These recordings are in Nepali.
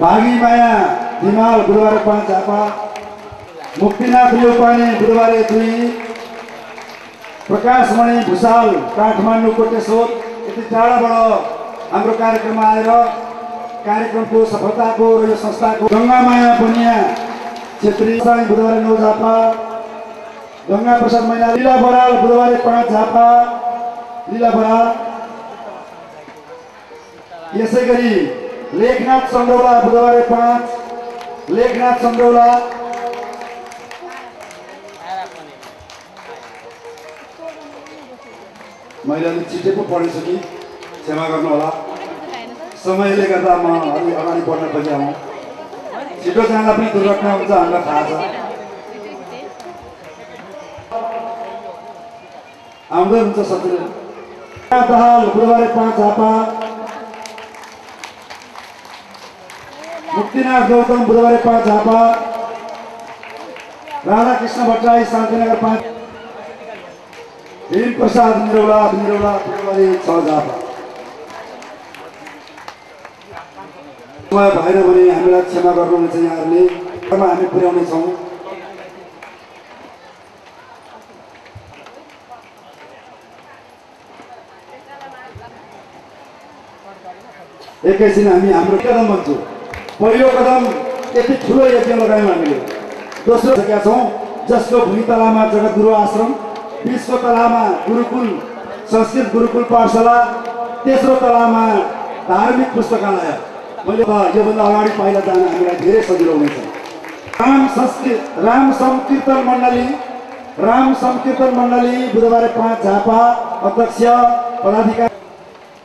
भागी माया हिमाल बुधबार 5 झापा, मुक्तिनाथ न्यौपाने बुधबार 2, प्रकाशमणि भूषाल काठमाडौँ कोटेश्वर यति टाढाबाट हाम्रो कार्यक्रममा आएर कार्यक्रमको सफलताको र यो संस्थाको गंगामाया बनिया क्षेत्री बुधबार 9 झापा, गंगा प्रसाद मैना लीला बराल बुधबार 5 झापा, लीला बराल। यसै गरी लेखनाथ चन्द्रौला बुधबार 5, लेखनाथ चन्द्रौला। मैले अलि छिटै पो पढेछु कि क्षमा गर्नु होला, समयले गर्दा म अलि अगाडि बढ्न खोजेँ हुँ। छिटो जाँदा पनि दुर्घटना हुन्छ हामीलाई थाहा छ। आउँदै हुन्छ सबै। दाहाल बुधबार 5 झापा, मुक्तिनाथ गौतम बुधबार 5 झापा, राधा कृष्ण भट्टराई शान्तिनगर 5, भीम प्रसाद निरौला बुधबार 6 झापा। समय भएन भने हामीलाई क्षमा गर्नुहुन्छ यहाँहरूले, हामी पुर्याउने छौँ। एकैछिन हामी हाम्रो कदम भन्छौँ। पहिलो कदम यति ठुलो यज्ञ लगायौँ हामीले। दोस्रो सकेका छौँ जसको भूमि तलामा जगतगुरु आश्रम, 20को तलामा गुरुकुल संस्कृत गुरुकुल पाठशाला, तेस्रो तलामा धार्मिक पुस्तकालय। मैले योभन्दा अगाडि पाइला जान हामीलाई धेरै सजिलो हुनेछ। राम संकीर्तन मण्डली बुधबार 5 झापा, अध्यक्ष पदाधिकारी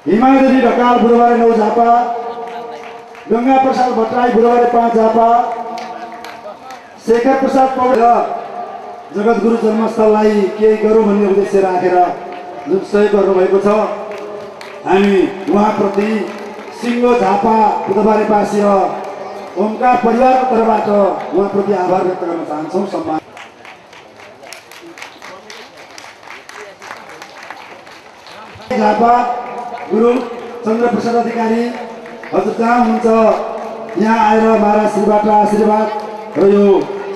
हिमादेवी ढकाल बुधबार 9 झापा, गंगा प्रसाद भट्टराई बुधबार 5 झापा, शेखर प्रसाद पौडेल जगतगुरु जन्मस्थललाई केही गरौँ भन्ने उद्देश्य राखेर जुन सहयोग गर्नुभएको छ, हामी उहाँप्रति सिङ्गो झापा बुधबारेवासी र ओमकार परिवारको तर्फबाट उहाँप्रति आभार व्यक्त गर्न चाहन्छौँ। सम्मान झापा गुरु चन्द्र प्रसाद अधिकारी, हजुर जहाँ हुनुहुन्छ यहाँ आएर महाराजश्रीबाट आशीर्वाद र यो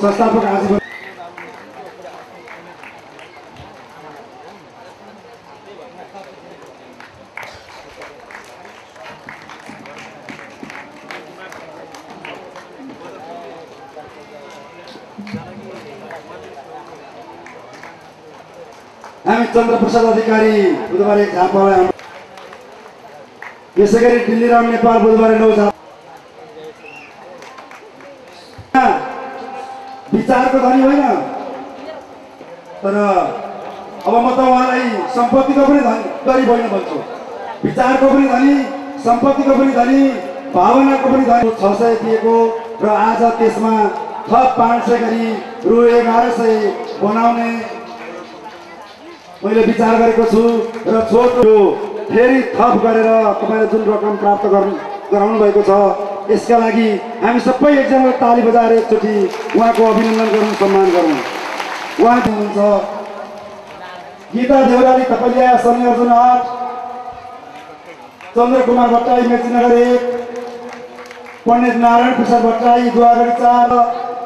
संस्थापक आजीवन हामी चन्द्र प्रसाद अधिकारी बुधबार 1 झापालाई, यसै गरी दिल्लीराम नेपाल बुधबार 9 झापा। विचारको धनी होइन, तर अब म त उहाँलाई सम्पत्तिको पनि गरीब होइन भन्छु। विचारको पनि धनी, सम्पत्तिको पनि धनी, भावनाको पनि धनी। 600 दिएको र आज त्यसमा थप 500 गरी रु 1100 बनाउने मैले विचार गरेको छु र छोटो फेरि थप गरेर तपाईले जुन रकम प्राप्त गराउनु भएको छ यसका लागि हामी सबै एकजनाले ताली बजाएर एकचोटि उहाँको अभिनन्दन गरौँ, सम्मान गरौँ। उहाँ हुनुहुन्छ गीता देउराली थपलिया शनि अर्जुन 8, चन्द्र कुमार भट्टराई मेचीनगर 1, पण्डित नारायण प्रसाद भट्टराई दुवागढी 4,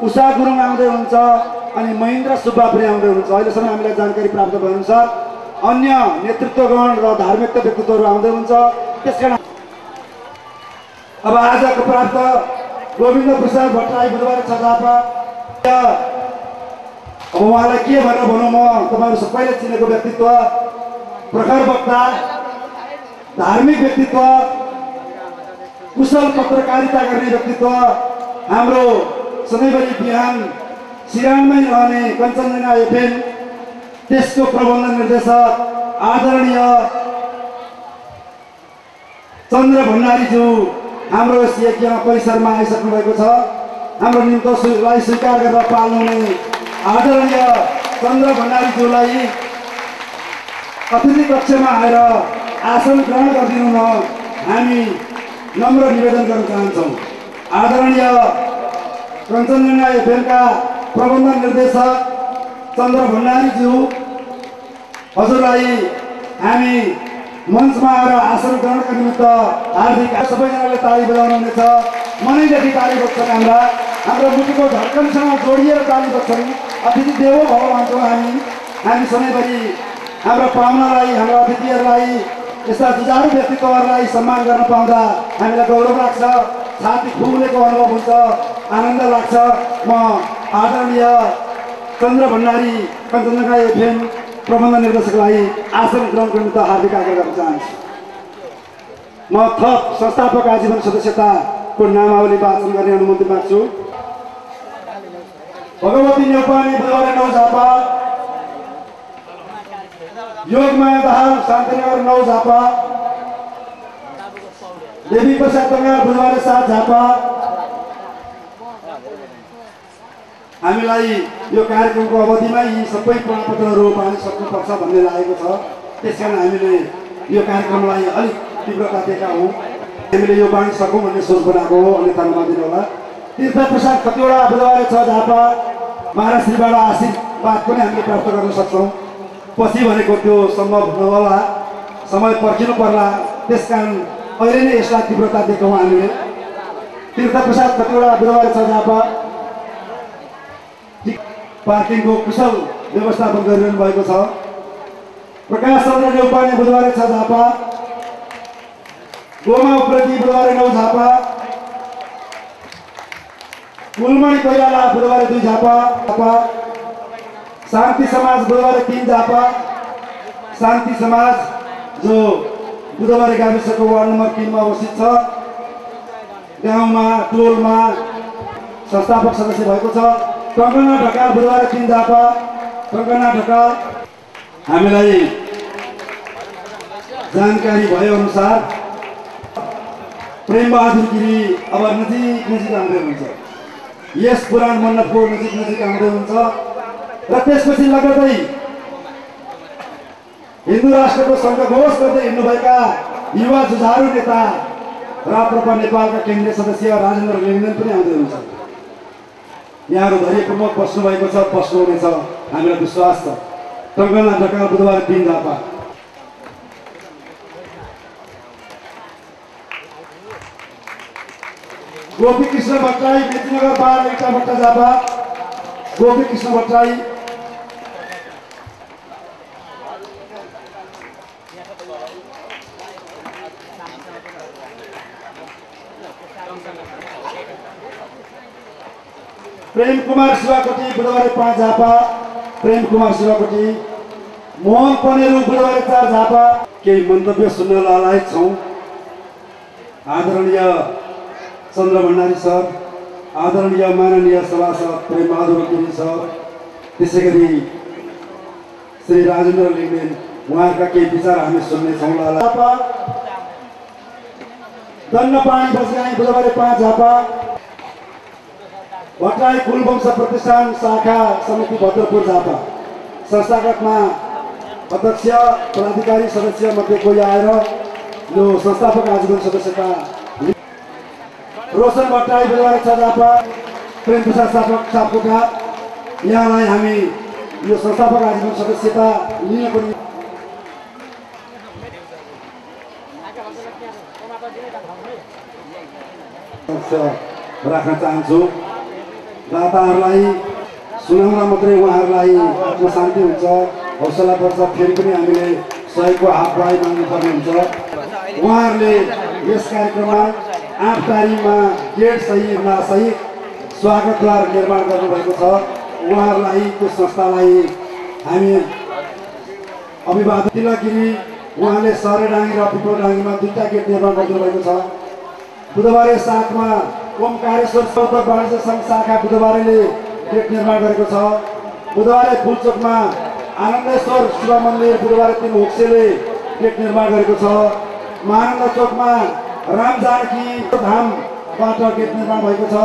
उषा गुरुङ आउँदै हुनुहुन्छ अनि महेन्द्र सुब्बा पनि आउँदै हुनुहुन्छ। अहिलेसम्म हामीलाई जानकारी प्राप्त भएअनुसार अन्य नेतृत्वगण र धार्मिक व्यक्तित्वहरू आउँदै हुन्छ। त्यसकारण अब आजको प्राप्त गोविन्द प्रसाद भट्टराई बुधबार 6 झापा। अब उहाँलाई के भनेर भनौँ, म तपाईँहरू सबैले चिनेको व्यक्तित्व, प्रखर वक्ता, धार्मिक व्यक्तित्व, कुशल पत्रकारिता गर्ने व्यक्तित्व, हाम्रो सधैँभरि बिहान सिरानमै रहने कञ्चनजङ्घा एफएम त्यसको प्रबन्ध निर्देशक आदरणीय चन्द्र भण्डारीज्यू हाम्रो यस यज्ञ परिसरमा आइसक्नु भएको छ। हाम्रो निम्तोलाई स्वीकार गरेर पाल्नुहुने आदरणीय चन्द्र भण्डारीज्यूलाई अतिथि कक्षमा आएर आसन ग्रहण गरिदिनु न हामी नम्र निवेदन गर्न चाहन्छौँ। आदरणीय कञ्चनजङ्घा एफएमका प्रबन्ध निर्देशक चन्द्र भण्डारीज्यू हजुरलाई हामी मञ्चमा आएर आसन ग्रहणका निमित्त हार्दिक सबैजनाले ताली बजाउनु हुनेछ। मनैदेखि ताली बज्छन्। हाम्रो मुटुको धड्कनसँग जोडिएर ताली बज्छन्। अतिथि देवो भव भन्छौँ हामी सधैँभरि हाम्रो पाहुनालाई, हाम्रो अतिथिहरूलाई, यस्ता जुझारु व्यक्तित्वहरूलाई सम्मान गर्न पाउँदा हामीलाई गौरव लाग्छ, छाती फुलेको अनुभव हुन्छ, आनन्द लाग्छ। म आदरणीय चन्द्र भण्डारी कञ्चनजङ्घा एफएम प्रबन्ध निर्देशकलाई आसन ग्रहणको निमित्त हार्दिक आग्रह गर्न चाहन्छु। म थप संस्थापक आजीवन सदस्यताको नामावली वाचन गर्ने अनुमति माग्छु। भगवती नेपाली बुधबारे 9 झापा, योगमाया दाहाल शान्तिनगर 9 झापा, देवी प्रसाद बङ्गाल बुधबारे 7 झापा। हामीलाई यो कार्यक्रमको अवधिमा यी सबै प्रमाणपत्रहरू पाउन सक्नुपर्छ भन्ने लागेको छ। त्यसकारण हामीले यो कार्यक्रमलाई अलिक तीव्रता दिएका हौँ। हामीले यो बाँडी सकौँ भन्ने सोच बनाएको हो, अन्यथा नमानिदिनु होला। तीर्थ प्रसाद कतिवटा बुधबारे 6 झापा, महाराष्ट्रबाट आशीर्वाद पनि हामीले प्राप्त गर्न सक्छौँ। पछि भनेको त्यो सम्भव नहोला, समय पर्खिनु पर्ला। त्यसकारण अहिले नै यसलाई तीव्रता दिएका हौँ हामीले। तीर्थ प्रसाद कतिवटा बुधबारे 6 झापा, पार्किङको कुशल व्यवस्थापन गरिरहनु भएको छ। प्रकाश चन्द्र नेउपाने बुधबारे 6 झापा, गोमा उप्रेती बुधबारे 9 झापा, कुलमणि कोइराला बुधबारे 2 झापा, शान्ति समाज बुधबारे 3 झापा। शान्ति समाज जो बुधबारे गाविसको वार्ड नम्बर 3 मा अवस्थित छ, गाउँमा टोलमा संस्थापक सदस्य भएको छ। कङ्कना ढकाल बुधबारे 3 झापा, कङ्कना ढकाल। हामीलाई जानकारी भए अनुसार प्रेमबहादुर गिरी अब नजिक आउँदै हुन्छ, यस पुराण मण्डपको नजिक आउँदै हुन्छ। र त्यसपछि लगत्तै हिन्दू राष्ट्रको सङ्घघोष गर्दै हिँड्नुभएका युवा जुझारु नेता राप्रपा नेपालका केन्द्रीय सदस्य राजेन्द्र लिङ्गदेन पनि आउँदै हुन्छ। यहाँहरू धैर्यपूर्वक बस्नुभएको छ, बस्नुहुनेछ, हामीलाई विश्वास छ। कङ्कना ढकाल बुधबारे 3 झापा। गोपी कृष्ण भट्टराई मेचीनगर 12 इटा भट्टा झापा, गोपी कृष्ण भट्टराई। प्रेम कुमार शिवाकोटी बुधबारे 5 झापा, प्रेम कुमार शिवाकोटी। मोहन पनेरू बुधबारे 4 झापा। केही मन्तव्य सुन्न लायक छौँ। आदरणीय चन्द्र भण्डारी सर, आदरणीय माननीय सभासद प्रेमबहादुर गिरी सर, त्यसै गरी श्री राजेन्द्र लिङ्गदेन, उहाँका केही विचार हामी सुन्नेछौँ। दण्डपाणी बस्गाई बुधबारे 5 झापा, भट्टराई कुलवंश प्रतिष्ठान शाखा समिति भद्रपुर झापा। संस्थागतमा अध्यक्ष पदाधिकारी सदस्य मध्ये कोही आएर यो संस्थापक आजीवन सदस्यता। रोशन भट्टराई बुधबारे 6 झापा, प्रेम प्रसाद सापकोटा। यहाँलाई हामी यो संस्थापक आजीवन सदस्यता लिनको राख्न चाहन्छु। दाताहरूलाई सुनाउँदा मात्रै उहाँहरूलाई आत्मशान्ति हुन्छ, हौसला बढ्छ। फेरि पनि हामीले सहयोगको हात बढाइ माग्नुपर्ने हुन्छ। उहाँहरूले यस कार्यक्रममा 8 तारिखमा गेट सहित स्वागतद्वार निर्माण गर्नुभएको छ। उहाँहरूलाई त्यो संस्थालाई हामी अभिवादन। तिलगिरी उहाँले सरेडाङ्गी र पिपलडाङ्गीमा 2टा गेट निर्माण गर्नुभएको छ। बुधबारे 7 मा ओमकारेश्वर सौतक वाणिज्य सङ्घ शाखा बुधबारेले गेट निर्माण गरेको छ। बुधबारे फुलचोकमा आनन्देश्वर शिव मन्दिर बुधबारे 3 होक्सेले गेट निर्माण गरेको छ। महानन्द चोकमा राम जानकी धामबाट गेट निर्माण भएको छ।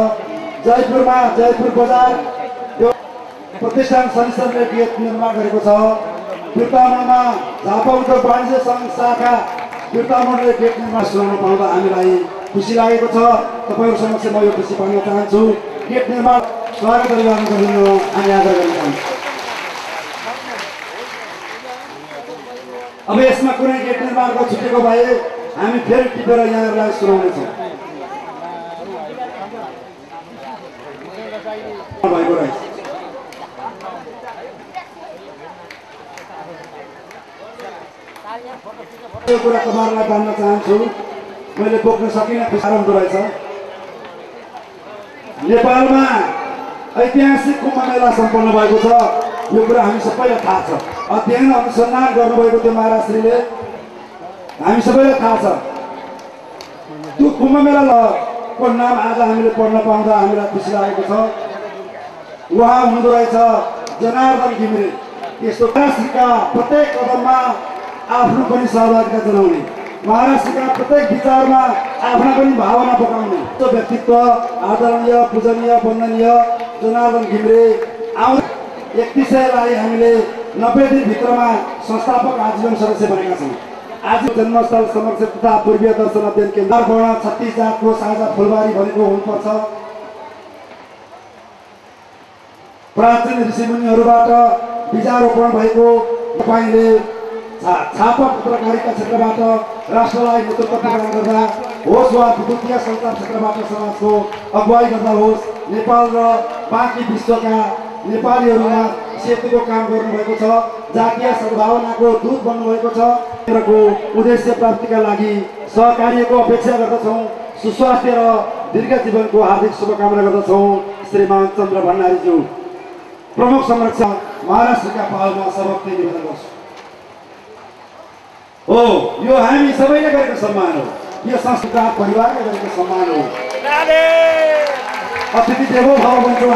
जयपुरमा जयपुर बजार यो प्रतिष्ठान संस्थानले गेट निर्माण गरेको छ। बिर्तामोडमा झापा उद्योग वाणिज्य सङ्घ शाखा बिर्तामोडले गेट निर्माण सुनाउन पाउँदा हामीलाई खुसी लागेको छ। तपाईँहरू समक्ष म यो खुसी भन्न चाहन्छु। गेट निर्माण स्वागत अभिवादन गर्न हामी आग्रह गर्न चाहन्छौँ। अब यसमा कुनै गेट निर्माणको छुटेको भए हामी फेरि टिपेर यहाँहरूलाई सुनाउनेछौँ। भएको रहेछ। यो कुरा तपाईँहरूलाई भन्न चाहन्छु, मैले बोक्न सकिनँ, खुसारो हुँदो रहेछ। नेपालमा ऐतिहासिक कुम्भ मेला सम्पन्न भएको छ, यो कुरा हामी सबैलाई थाहा छ। अध्ययन अनुसन्धान गर्नुभएको थियो महाराष्ट्रले, हामी सबैलाई थाहा छ। त्यो कुम्भ मेलाको नाम आज हामीले पढ्न पाउँदा हामीलाई खुसी लागेको छ। उहाँ हुनुहुँदो रहेछ जनार्दन घिमिरे। यस्तो महाराष्ट्रका प्रत्येक कदममा आफ्नो पनि सहभागिता जनाउने, महाराष्ट्रका प्रत्येक विचारमा आफ्ना पनि भावना पकाउने त्यो व्यक्तित्व आदरणीय पूजनीय वन्दनीय जनार्दन घिमिरे आउँ 31लाई हामीले 90 दिनभित्रमा संस्थापक आजीवन सदस्य बनेका छौँ। आज जन्मस्थल संरक्षण तथा पूर्वीय दर्शन अध्ययन केन्द्र वर्ण 36 जातको साझा फुलबारी भनेको हुनुपर्छ। प्राचीन ऋषिमुनिहरूबाट बीजारोपण भएको तपाईँले छापा पत्रकारिता क्षेत्रबाट राष्ट्रलाई नेतृत्व प्रदान गर्दा होस् वा विद्युतीय सञ्चार क्षेत्रबाट समाजको अगुवाई गर्दा होस्, नेपाल र बाँकी विश्वका नेपालीहरूमा सेतुको काम गर्नुभएको छ। जातीय सद्भावनाको दूत बन्नुभएको छ। केन्द्रको उद्देश्य प्राप्तिका लागि सहकार्यको अपेक्षा गर्दछौँ। सुस्वास्थ्य र दीर्घ जीवनको हार्दिक शुभकामना गर्दछौँ। श्रीमान चन्द्र भण्डारीज्यू प्रमुख संरक्षक महाराष्ट्रका पहलमा सबैले निवेदन गर्छु। हो, यो हामी सबैले गरेको सम्मान हो, यो संस्कार परिवारले गरेको सम्मान हो। अतिथि देवो भव भन्छौँ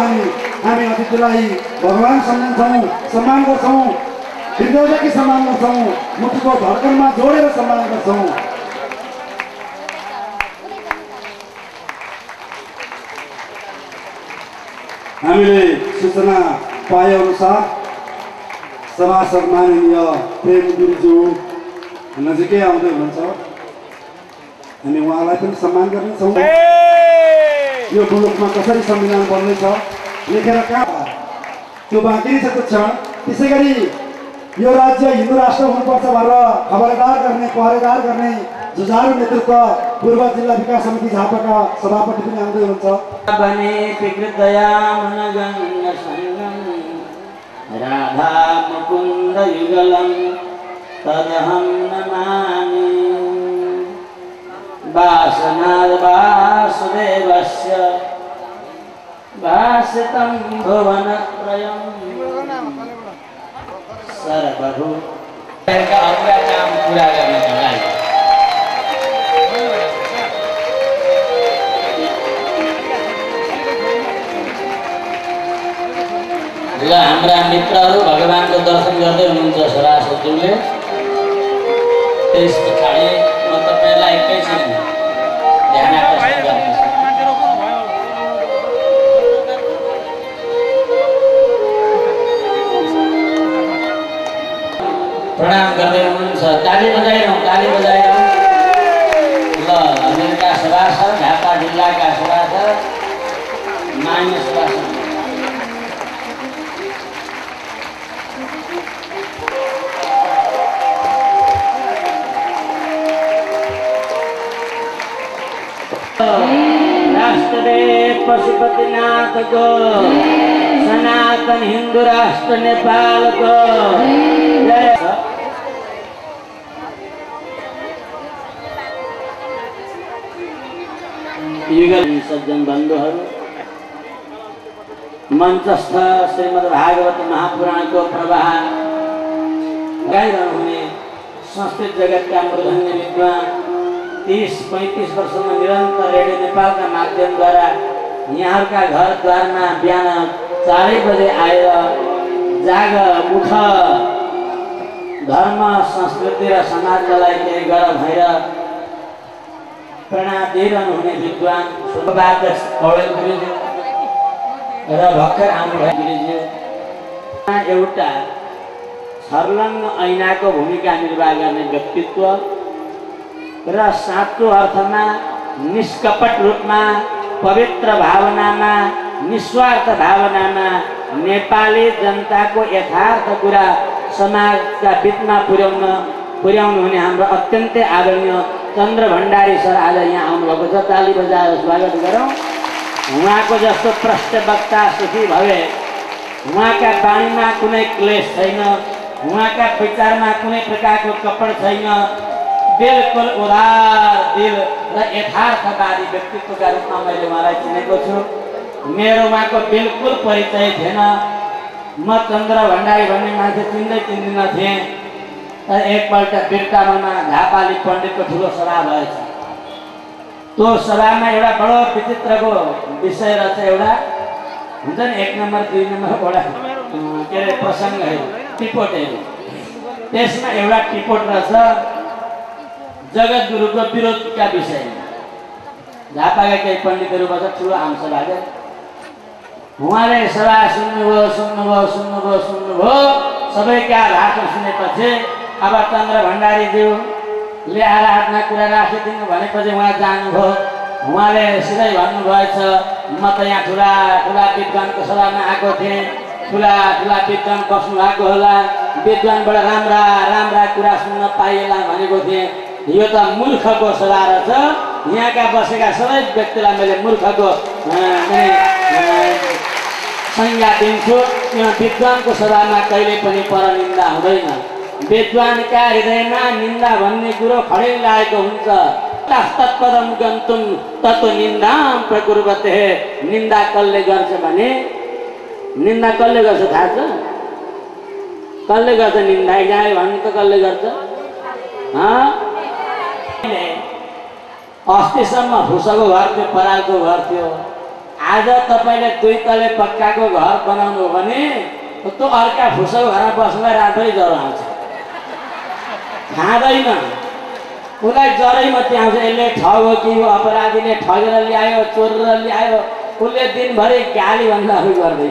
हामी अतिथिलाई भगवान सम्झन्छौँ, सम्मान गर्छौँ, हृदयदेखि सम्मान गर्छौँ, मुटुको धड्कनमा जोडेर सम्मान गर्छौँ। हामीले सूचना पाए अनुसार सभासद माननीय प्रेम गुरुज्यू नजिकै आउँदै हुनुहुन्छ। हामी उहाँलाई पनि सम्मान गर्नेछौँ। यो मुलुकमा कसरी संविधान बन्दैछ लेखेर कहाँ त्यो बाँकी नै छ त्यो क्षण। त्यसै गरी यो राज्य हिन्दू राष्ट्र हुनुपर्छ भनेर खबरदार गर्ने पहरेदार गर्ने जुझारु नेतृत्व पूर्व जिल्ला विकास समिति झापाका सभापति पनि आउँदै हुनुहुन्छ। राधा मुकुन्द युगलं तदहं नमामि वासनाद वासुदेवस्य भासितं भुवनत्रयं सर्वभू का अपुरा काम पूरा गर्नको लागि ल हाम्रा मित्रहरू भगवानको दर्शन गर्दै हुनुहुन्छ सभासदज्यूले। त्यस पछाडि म तपाईलाई एकैछिन ध्यान आकर्षण गर्नेछु। प्रणाम गर्दै हुनुहुन्छ, ताली बजाइरहँ ताली बजाइरहँ। ल हामीका सभासद झापा जिल्लाका सभासद मान्य सभासद राष्ट्रदेव पशुपतिनाथ को सनातन हिंदू राष्ट्र नेपाल को जय। युगल सज्जन बन्धुहरू, मञ्चस्थ श्रीमद्भागवत महापुराणको प्रवाह गाइरहनुहुने संस्कृत जगतका मृदङ्ग विद्वान 30-35 वर्षमा निरन्तर रेडियो नेपालका माध्यमद्वारा यहाँहरूका घरद्वारमा बिहान 4 बजे आएर जाग उठ धर्म संस्कृति र समाजलाई केही गर भनेर प्रेरणा दिइरहनुहुने विद्वान शुभबाद पौडेल गुरुज्यू र भर्खर आउनुभयो गुरुज्यू एउटा छर्लङ्ग ऐनाको भूमिका निर्वाह गर्ने व्यक्तित्व र साँचो अर्थमा निष्कपट रूपमा पवित्र भावनामा निस्वार्थ भावनामा नेपाली जनताको यथार्थ कुरा समाजका बिचमा पुर्याउनु हुने हाम्रो अत्यन्तै आदरणीय चन्द्र भण्डारी सर आज यहाँ आउनुभएको छ, ताली बजाएर स्वागत गरौँ। उहाँको जस्तो प्रष्ट वक्ता सुखी भए, उहाँका बाणीमा कुनै क्लेश छैन, उहाँका विचारमा कुनै प्रकारको कपड छैन, बिल्कुल उदार दिल र यथार्थवादी व्यक्तित्वका रूपमा मैले उहाँलाई चिनेको छु। मेरो उहाँको बिल्कुल परिचय थिएन, म चन्द्र भण्डारी भन्ने मान्छे चिन्दिनँ थिएँ। तर एकपल्ट बिर्तामामा झापाली पण्डितको ठुलो सभा भएछ। त्यो सभामा एउटा बडो विचित्रको विषय रहेछ, एउटा हुन्छ नि 1 नम्बर 2 नम्बरवटा के अरे प्रसङ्गहरू, टिपोटहरू। त्यसमा एउटा टिपोट रहेछ जगद्गुरुको विरोधका विषयमा। झापाका केही पण्डितहरू बस्छ, ठुलो आमसभा के। उहाँले सभा सुन्नुभयो, सबैका भाषण सुनेपछि अब चन्द्र भण्डारीज्यूले आएर आफ्ना कुरा राखिदिनु भनेपछि उहाँ जानुभयो। उहाँले सिधै भन्नुभएछ, म त यहाँ ठुला विद्वानको सभामा आएको थिएँ, ठुला विद्वान बस्नु भएको होला, विद्वानबाट राम्रा कुरा सुन्न पाइएला भनेको थिएँ। यो त मूर्खको सभा रहेछ, यहाँका बसेका सबै व्यक्तिलाई मैले मूर्खको संज्ञा दिन्छु। यहाँ विद्वानको सभामा कहिले पनि परनिन्दा हुँदैन। विद्वानका हृदयमा निन्दा भन्ने कुरो खडै लागेको हुन्छ। तत्पदम गन्तुम तत्व निन्दाम प्रकुर्वते। निन्दा कसले गर्छ भने, निन्दा कसले गर्छ थाहा छ? कसले गर्छ निन्दा? एकजनाले भन्नु त कसले गर्छ? अस्तिसम्म भुसको घर थियो, परालको घर थियो। आज तपाईँले 2 तले पक्काको घर बनाउनु हो भने त्यो अर्का भुसको घरमा बस्नुलाई रातभरि ज्वरो आउँछ, खाँदैन। उसलाई ज्वरै मात्रै आउँछ। यसले ठग्यो कि यो अपराधीले ठगेर ल्यायो, चोरेर ल्यायो, उसले दिनभरि गाली भन्दा अरू गर्दै।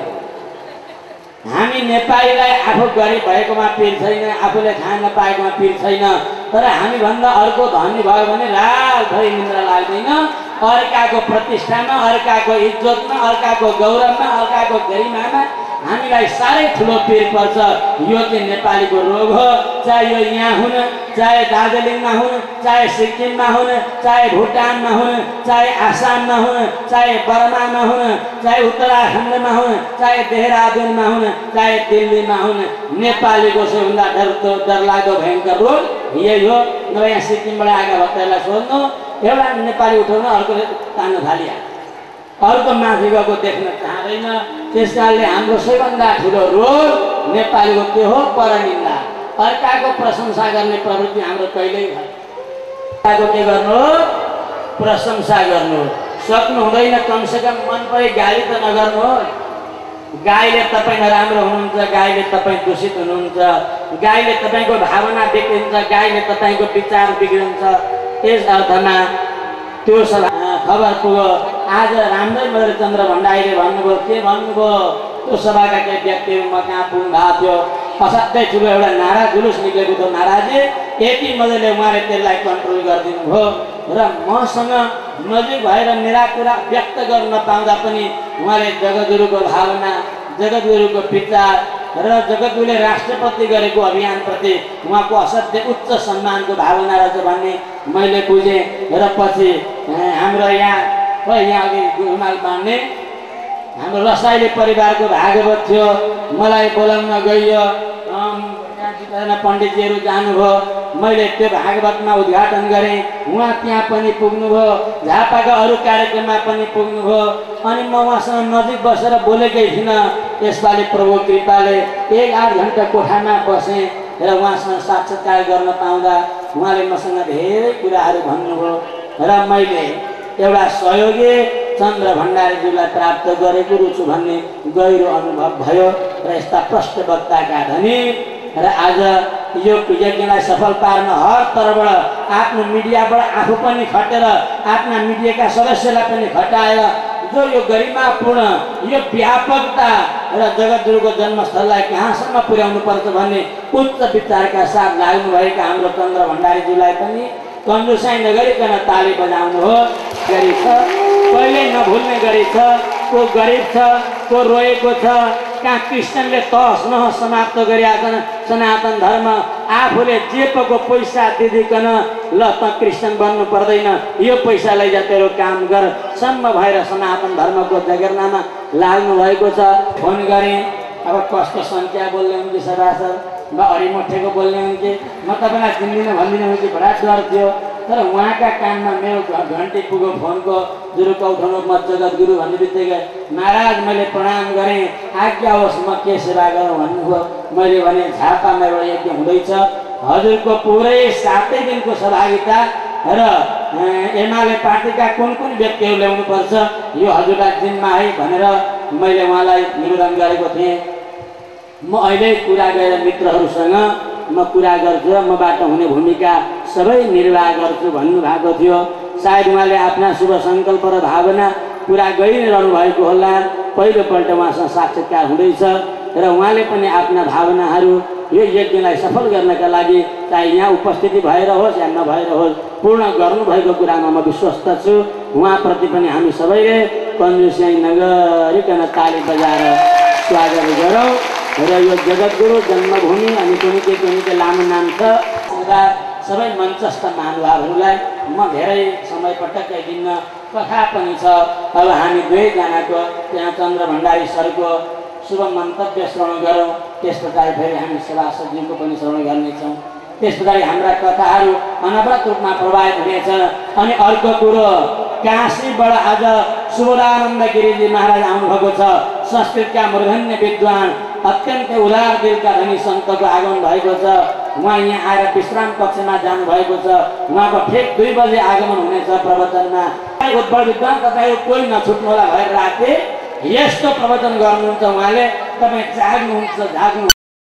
हामी नेपालीलाई आफू गरिब भएकोमा पिर छैन, आफूले खान नपाएकोमा पिर छैन। तर हामीभन्दा अर्को धनी भयो भने रातभरि निन्द्रा लाग्दैन। अर्काको प्रतिष्ठामा, अर्काको इज्जतमा, अर्काको गौरवमा, अर्काको गरिमामा हामीलाई साह्रै ठुलो पिर पर्छ। यो चाहिँ नेपालीको रोग हो। चाहे यो यहाँ हुन, चाहे दार्जिलिङमा हुन, चाहे सिक्किममा हुन, चाहे भुटानमा हुन, चाहे आसाममा हुन, चाहे बर्मामा हुन, चाहे उत्तराखण्डमा हुन, चाहे देहरादुनमा हुन, चाहे दिल्लीमा हुन, नेपालीको सबैभन्दा डरलाग्दो भयङ्कर रोग यही हो। नभए यहाँ सिक्किमबाट आएका भक्तहरूलाई सोध्नु, एउटा नेपाली उठाउन अर्कोले तान्न थालिया, अर्को माथि गएको देख्न चाहँदैन। त्यस कारणले हाम्रो सबैभन्दा ठुलो रोग नेपालीको के हो? परनिन्दा। अर्काको प्रशंसा गर्ने प्रवृत्ति हाम्रो कहिल्यै छैन। अर्काको के गर्नु? प्रशंसा गर्नु सक्नु हुँदैन। कमसेकम मन परे गाली त नगर्नु हो। गाईले तपाईँ नराम्रो हुनुहुन्छ, गाईले तपाईँ दूषित हुनुहुन्छ, गाईले तपाईँको भावना बिग्रिन्छ, गाईले तपाईँको विचार बिग्रिन्छ। त्यस अर्थमा त्यो सभा खबर पुग्यो। आज राम्रै मैले चन्द्र भण्डारीले भन्नुभयो, के भन्नुभयो? त्यो सभाका केही व्यक्तिहरू म कहाँ पुग्नु भएको थियो, असाध्यै ठुलो एउटा नारा जुलुस निक्लेको थियो। नाराजी यति मजाले उहाँले त्यसलाई कन्ट्रोल गरिदिनु भयो र मसँग नजिक भएर मेरा कुरा व्यक्त गर्न नपाउँदा पनि उहाँले जगद्गुरुको भावना, जगद्गुरुको विचार र जगद्गुरुले राष्ट्रपति गरेको अभियानप्रति उहाँको असाध्यै उच्च सम्मानको भावना रहेछ भन्ने मैले बुझेँ। र पछि हाम्रो यहाँ अघि हिमाल बाँड्ने हाम्रो रसाइली परिवारको भागवत थियो, मलाई बोलाउन गइयो। पण्डितजीहरू जानुभयो, मैले त्यो भागवतमा उद्घाटन गरेँ। उहाँ त्यहाँ पनि पुग्नुभयो, झापाका अरू कार्यक्रममा पनि पुग्नुभयो। अनि म उहाँसँग नजिक बसेर बोलेकै थिइनँ। यसपालि प्रभु कृपाले 1-8 घन्टा कोठामा बसेँ र उहाँसँग साक्षात्कार गर्न पाउँदा उहाँले मसँग धेरै कुराहरू भन्नुभयो र मैले एउटा सहयोगी चन्द्र भण्डारीज्यूलाई प्राप्त गरेको छु भन्ने गहिरो अनुभव भयो। र यस्ता प्रष्ट वक्ताका धनी र आज यो यज्ञलाई सफल पार्न हर तर्फबाट आफ्नो मिडियाबाट आफू पनि खटेर आफ्ना मिडियाका सदस्यलाई पनि खटाएर जो यो गरिमापूर्ण यो व्यापकता र जगद्गुरुको जन्मस्थललाई कहाँसम्म पुर्याउनु पर्छ भन्ने उच्च विचारका साथ लाग्नुभएका हाम्रो चन्द्र भण्डारीज्यूलाई पनि कन्जुसाइ नगरिकन ताली बजाउनु हो गरी छ। कहिले नभुल्ने गरी छ। को गरिब छ, को रोएको छ, कहाँ कृष्णले तहस नहस समाप्त गरिआछन् सनातन धर्म आफूले जे पको पैसा दिदिकन ल त कृष्ण बन्नु पर्दैन यो पैसा लैजा तेरो काम गर सम्म भएर सनातन धर्मको जगेर्नामा लाग्नु भएको छ। फोन गरेँ अब कस्तो सङ्ख्या बोल्ने हुन् कि सभासद म हरिमुठेको बोल्ने हुन् कि म तपाईँलाई चिन्दिनँ भन्दिनँ हुन् कि बडा डर थियो। तर उहाँका कानमा मेरो घन्टी पुग्यो फोनको जुरुक उठाउनु म जगत गुरु भन्ने बित्तिकै महाराज मैले प्रणाम गरेँ आज्ञा होस् म के सेवा गरौँ भन्नुभयो। मैले भने झापामा एउटा यज्ञ हुँदैछ हजुरको पुरै 7 दिनको सहभागिता र एमाले पार्टीका कुन कुन व्यक्तिहरू ल्याउनुपर्छ यो हजुरलाई जिम्मा है भनेर मैले उहाँलाई निवेदन गरेको थिएँ। म अहिले कुरा गरेर मित्रहरूसँग म कुरा गर्छु र मबाट हुने भूमिका सबै निर्वाह गर्छु भन्नुभएको थियो। सायद उहाँले आफ्ना शुभ सङ्कल्प र भावना पुरा गरि नै रहनु भएको होला। पहिलोपल्ट उहाँसँग साक्षात्कार हुँदैछ र उहाँले पनि आफ्ना भावनाहरू यो यज्ञलाई सफल गर्नका लागि चाहे यहाँ उपस्थिति भएर होस् या नभएर होस् पूर्ण गर्नुभएको कुरामा म विश्वस्त छु। उहाँप्रति पनि हामी सबैले कन्जुस्याइ नगरिकन ताली बजाएर स्वागत गरौँ र यो जगतगुरु जन्मभूमि अनि कुनिके लामो नाम छ सबै मञ्चस्थ महानुभावहरूलाई म धेरै समय पटक्कै दिन्न। कथा पनि छ अब हामी दुवैजनाको त्यहाँ चन्द्र भण्डारी सरको शुभ मन्तव्य श्रवण गरौँ। त्यस प्रकार फेरि हामी सभासदज्यूको पनि श्रवण गर्नेछौँ। त्यस प्रकार हाम्रा कथाहरू अनवरत रूपमा प्रभावित हुनेछ। अनि अर्को कुरो काशीबाट आज सुबोधानन्द गिरिजी महाराज आउनुभएको छ। संस्कृतका मूर्धन्य विद्वान अत्यन्तै उदार दिलका धनी सन्तको आगमन भएको छ। उहाँ यहाँ आएर विश्राम कक्षमा जानुभएको छ। उहाँको ठिक 2 बजे आगमन हुनेछ प्रवचनमा। उत्पल विद्वान तपाईँहरू कोही नछुट्नु होला भएर राखे यस्तो प्रवचन गर्नुहुन्छ उहाँले। तपाईँ जाग्नुहुन्छ जाग्नु